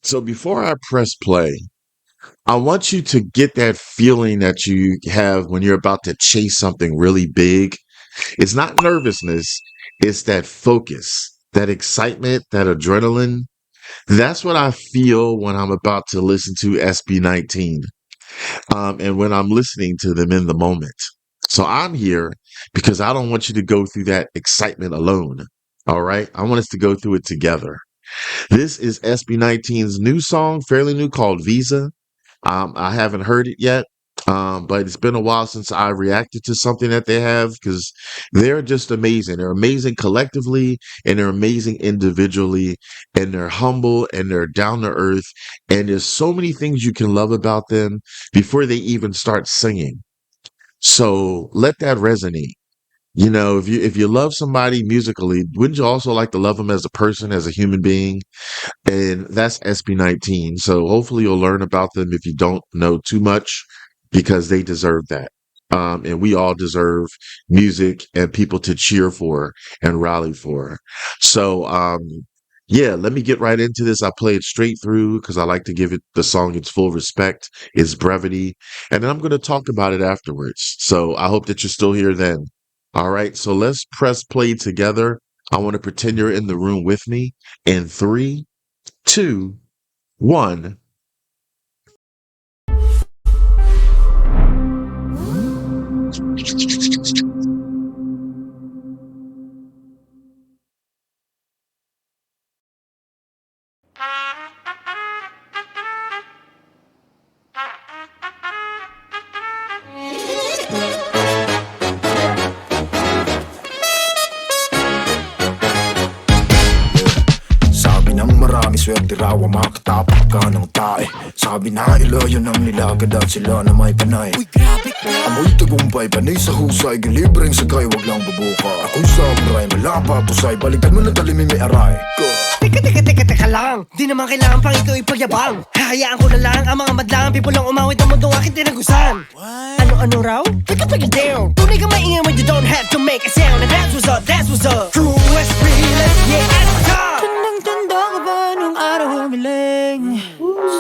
So before I press play, I want you to get that feeling that you have when you're about to chase something really big. It's not nervousness, it's that focus, that excitement, that adrenaline. That's what I feel when I'm about to listen to SB19, and when I'm listening to them in the moment. So I'm here because I don't want you to go through that excitement alone. All right. I want us to go through it together. This is SB19's new song, fairly new, called Visa. I haven't heard it yet, but it's been a while since I reacted to something that they have because they're just amazing. They're amazing collectively and they're amazing individually, and they're humble and they're down to earth. And there's so many things you can love about them before they even start singing. So let that resonate. You know, if you love somebody musically, wouldn't you also like to love them as a person, as a human being? And that's SB19. So hopefully you'll learn about them if you don't know too much, because they deserve that. And we all deserve music and people to cheer for and rally for. So, yeah, let me get right into this. I play it straight through because I like to give it the song its full respect, its brevity, and then I'm going to talk about it afterwards. So I hope that you're still here then. All right, so let's press play together. I want to pretend you're in the room with me in 3, 2, 1. Sabi ng marami, swerte raw ang makatapak ka ng tae. Sabi na ilayo ng nilagad at sila na may panay. Uy, grabe ka! Amoy tagumpay, panay sa husay, gilibreng sagay, wag lang bubuka. Ako samurai, malapa, pusay, balikan mo ng talimim may aray. Teka lang, di naman kailangan pang ito ipagyabang. Hahayaan ko na lang ang mga madlang pipulang umawit ang mundong aking tinagusan. Ano raw? Take it down. Tunay kang maingay when you don't have to make a sound. And that's what's up. True SB, let's get at the top. Tanda ka ba nung araw humiling?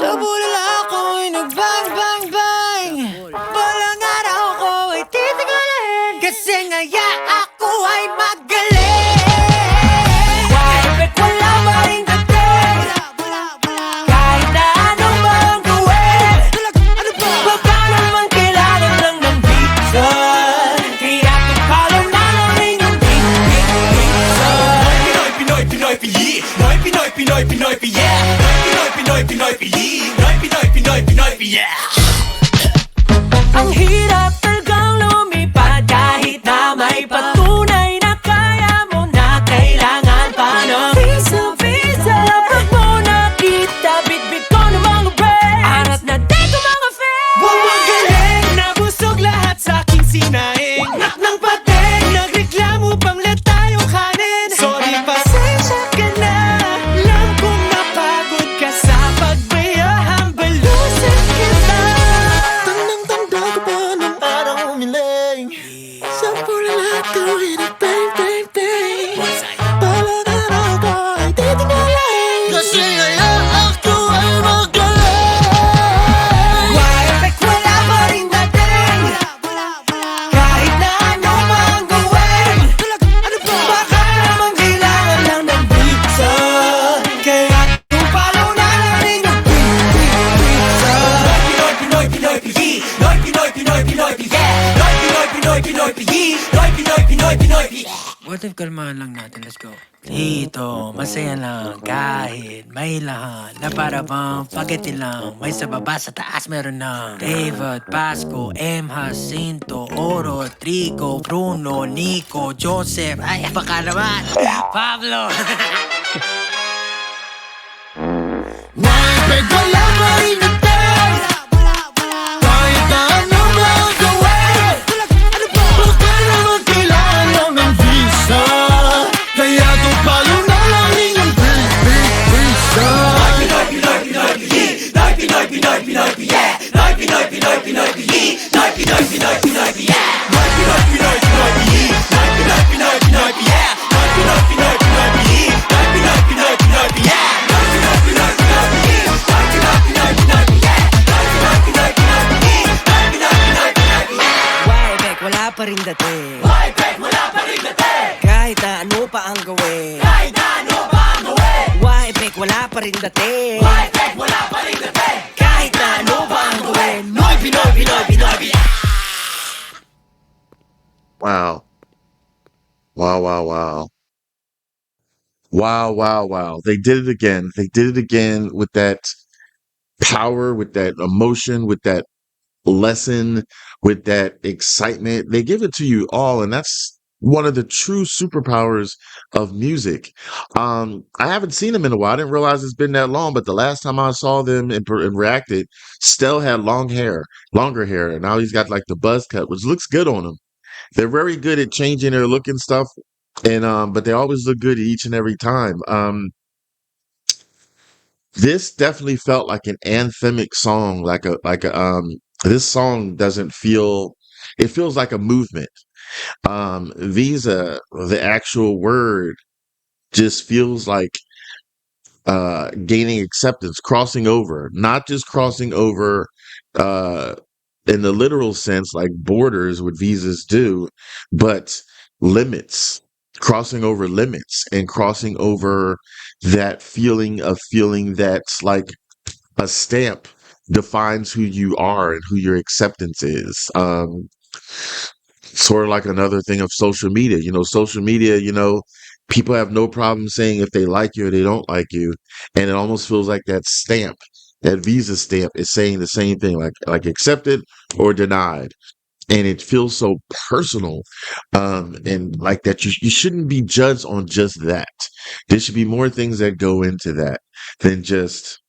Sa bulala ako'y nag-bang, bang, bang. Balang araw ko ay titigalin, kasi ngaya ako ay magaling. Why, ba't wala ba rin dating? Kahit na anong bang gawin, wag ka naman kailangan lang ng reason. Kaya tupalo na lang rin yung reason. Pinoy, Pinoy, Pinoy, Pinoy, Pinoy, Pinoy, yeah. Pinoy, Pinoy, Pinoy, Pinoy, Pinoy, Pinoy, yeah. Ang hirap talagang lumipad kahit na may patunay na kaya mo na kailangan pa ng visa, visa. Pag mo nakita, bitbit ko ng mga breaks. Arat na dito mga fans. Wawagaling, nabusog lahat sa aking sinaing. Nak ng pating, nagreklamo pang let tayong kanin. Sorry, pasensya ka na. Alam kong napagod ka sa pagbayahang balusin kita. Tandang-tanda ka ba nung araw humiling? Sa bulala ako'y nag-bang, bang, bang. Balang araw ko ay titigalin, kasi ngaya ako ay magaling. Why, ba't wala pa rin dating? Kahit na ano mang gawin, baka naman kailangan lang ng reason. Kaya tupalo na lang rin yung reason. Pinoy, Pinoy, Pinoy, Pinoy, Pinoy, Pinoy, yeah. Pinoy, Pinoy, Pinoy, Pinoy, Pinoy, Pinoy, yeah. What if kalmahan lang natin? Let's go. Dito, masaya lang kahit may lahat na para bang spaghetti lang. May sa baba, sa taas meron ng David, Pasco, M. Jacinto, Oro, Trigo, Bruno, Nico, Joseph. Ay, baka naman. Pablo. Kahit wala pa rin dating, kahit na ano bang gawin, baka naman kailangan lang ng visa. Kaya tupalo na lang rin yung visa. Pinoy, Pinoy, Pinoy, Pinoy, Pinoy, Pinoy, Pinoy, yeah. Pinoy, Pinoy, Pinoy, Pinoy, Pinoy, Pinoy, Pinoy, pa rin dating. Why bet wala pa rin dating? Kahit na ano pa ang gawin. Kahit na ano pa ang gawin. Why bet wala pa rin dating. Why bet wala pa rin dating? Kahit na ano pa ang gawin. Noy, Pinoy, Pinoy, Pinoy, Pinoy. Wow. Wow, wow, wow. Wow, wow, wow. They did it again. They did it again with that power, with that emotion, with that lesson, with that excitement. They give it to you all, and that's one of the true superpowers of music. I haven't seen them in a while. I didn't realize it's been that long, but the last time I saw them and reacted, Stell had longer hair, and now he's got like the buzz cut, which looks good on him. They're very good at changing their look and stuff, and but they always look good each and every time. This definitely felt like an anthemic song, this song doesn't feel it feels like a movement. Visa, the actual word just feels like gaining acceptance, crossing over, not just crossing over uh in the literal sense like borders what visas do, but limits, crossing over limits and crossing over that feeling that's like a stamp defines who you are and who your acceptance is. Sort of like another thing of social media. Social media, people have no problem saying if they like you or they don't like you. And it almost feels like that stamp, that visa stamp is saying the same thing, like accepted or denied. And it feels so personal. And like that you shouldn't be judged on just that. There should be more things that go into that than just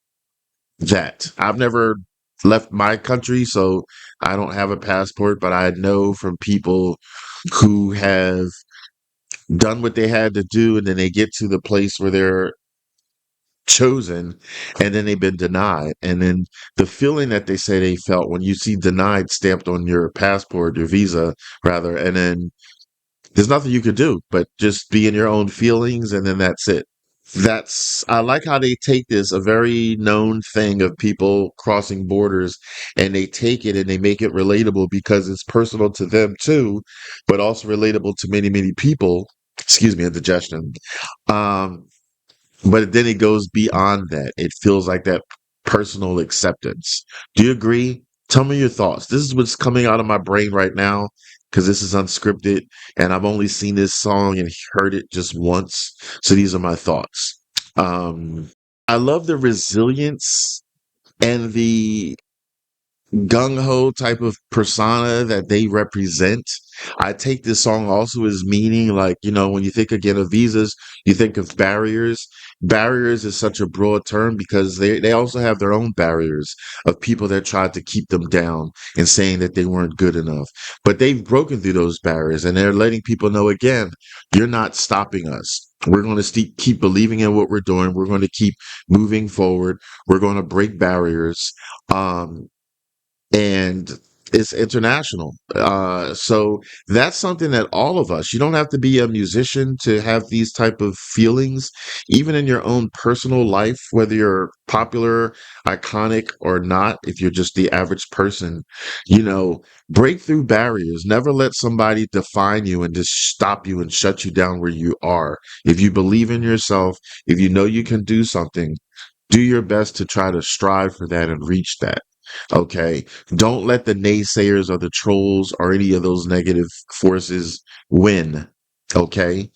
that. I've never left my country, so I don't have a passport, but I know from people who have done what they had to do, and then they get to the place where they're chosen, and then they've been denied. And then the feeling that they say they felt when you see denied stamped on your passport, your visa, rather, and then there's nothing you could do but just be in your own feelings, and then that's it. I like how they take this, a very known thing of people crossing borders, and they take it and they make it relatable because it's personal to them too, but also relatable to many, many people. Excuse me, indigestion. Um, but then it goes beyond that. It feels like that personal acceptance. Do you agree? Tell me your thoughts. This is what's coming out of my brain right now because this is unscripted and I've only seen this song and heard it just once. So these are my thoughts. I love the resilience and the gung ho type of persona that they represent. I take this song also as meaning, like, when you think again of visas, you think of barriers. Barriers is such a broad term because they also have their own barriers of people that tried to keep them down and saying that they weren't good enough. But they've broken through those barriers and they're letting people know again, you're not stopping us. We're going to keep believing in what we're doing. We're going to keep moving forward. We're going to break barriers. And it's international. So that's something that all of us, you don't have to be a musician to have these type of feelings, even in your own personal life, whether you're popular, iconic or not, if you're just the average person, break through barriers. Never let somebody define you and just stop you and shut you down where you are. If you believe in yourself, if you know you can do something, do your best to try to strive for that and reach that. Okay. Don't let the naysayers or the trolls or any of those negative forces win. Okay.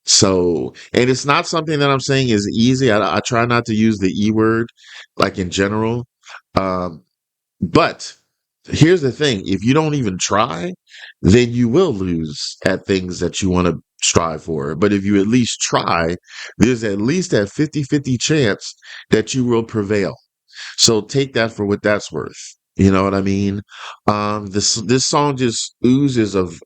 So, and it's not something that I'm saying is easy. I try not to use the E word like in general. Um, but here's the thing. If you don't even try, then you will lose at things that you want to strive for. But if you at least try, there's at least that 50-50 chance that you will prevail. So take that for what that's worth. You know what I mean? This song just oozes of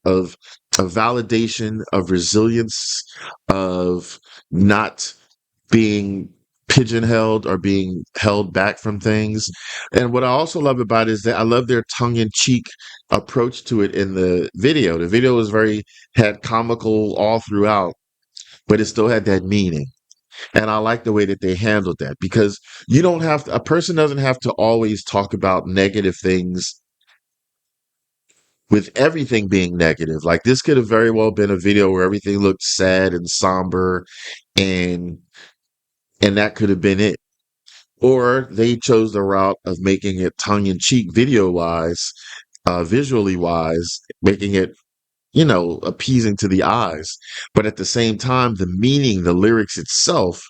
validation, of resilience, of not being pigeonholed or being held back from things. And what I also love about it is that I love their tongue-in-cheek approach to it in the video. The video was had comical all throughout, but it still had that meaning. And I like the way that they handled that because a person doesn't have to always talk about negative things with everything being negative. Like this could have very well been a video where everything looked sad and somber and that could have been it. Or they chose the route of making it tongue in cheek video wise, visually wise, making it, appeasing to the eyes. But at the same time, the meaning, the lyrics itself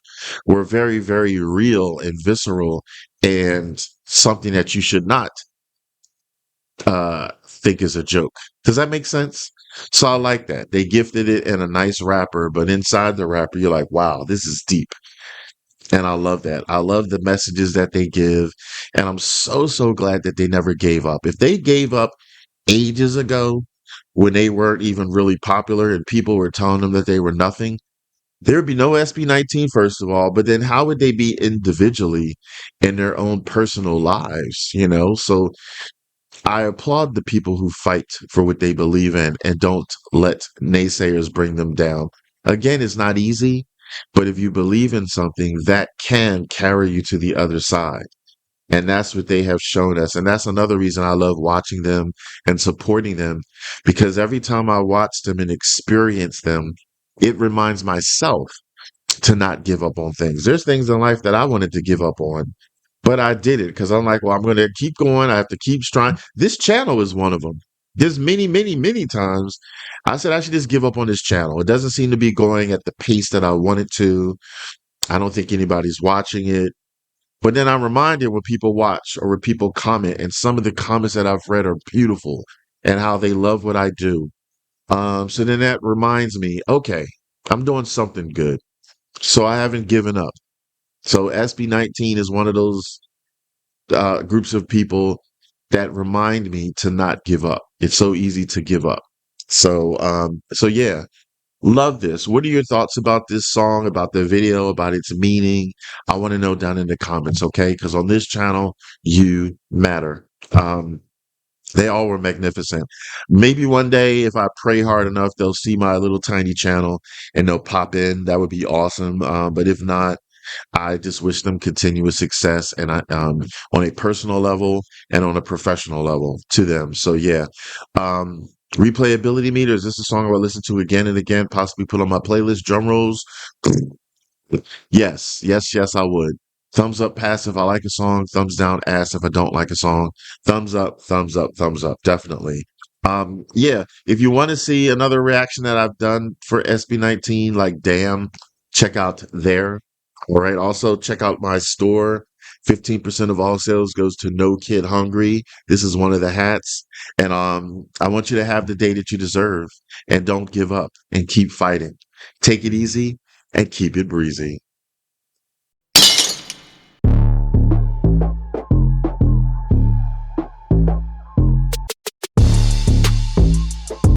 were very, very real and visceral and something that you should not think is a joke. Does that make sense? So I like that. They gifted it in a nice wrapper, but inside the wrapper, you're like, wow, this is deep. And I love that. I love the messages that they give. And I'm so, so glad that they never gave up. If they gave up ages ago when they weren't even really popular and people were telling them that they were nothing, there'd be no SB19, first of all. But then how would they be individually in their own personal lives? So I applaud the people who fight for what they believe in and don't let naysayers bring them down. Again, it's not easy, but if you believe in something, that can carry you to the other side. And that's what they have shown us. And that's another reason I love watching them and supporting them, because every time I watch them and experience them, it reminds myself to not give up on things. There's things in life that I wanted to give up on, but I did it because I'm like, well, I'm going to keep going. I have to keep trying. This channel is one of them. There's many, many, many times I said I should just give up on this channel. It doesn't seem to be going at the pace that I want it to. I don't think anybody's watching it. But then I'm reminded when people watch or when people comment, and some of the comments that I've read are beautiful and how they love what I do. So then that reminds me, okay, I'm doing something good. So I haven't given up. So SB19 is one of those groups of people that remind me to not give up. It's so easy to give up. So yeah, love this. What are your thoughts about this song, about the video, about its meaning? I want to know down in the comments, okay? Because on this channel, you matter. They all were magnificent. Maybe one day, if I pray hard enough, they'll see my little tiny channel and they'll pop in. That would be awesome. But if not, I just wish them continuous success and on a personal level and on a professional level to them. So yeah. Replayability meter. Is this a song I will listen to again and again, possibly put on my playlist? Drum rolls. Yes, yes, yes, I would. Thumbs up, pass if I like a song. Thumbs down, ass if I don't like a song. Thumbs up, thumbs up, thumbs up. Definitely. Yeah. If you want to see another reaction that I've done for SB19, like damn, check out there. All right. Also, check out my store. 15% of all sales goes to No Kid Hungry. This is one of the hats. And I want you to have the day that you deserve and don't give up and keep fighting. Take it easy and keep it breezy.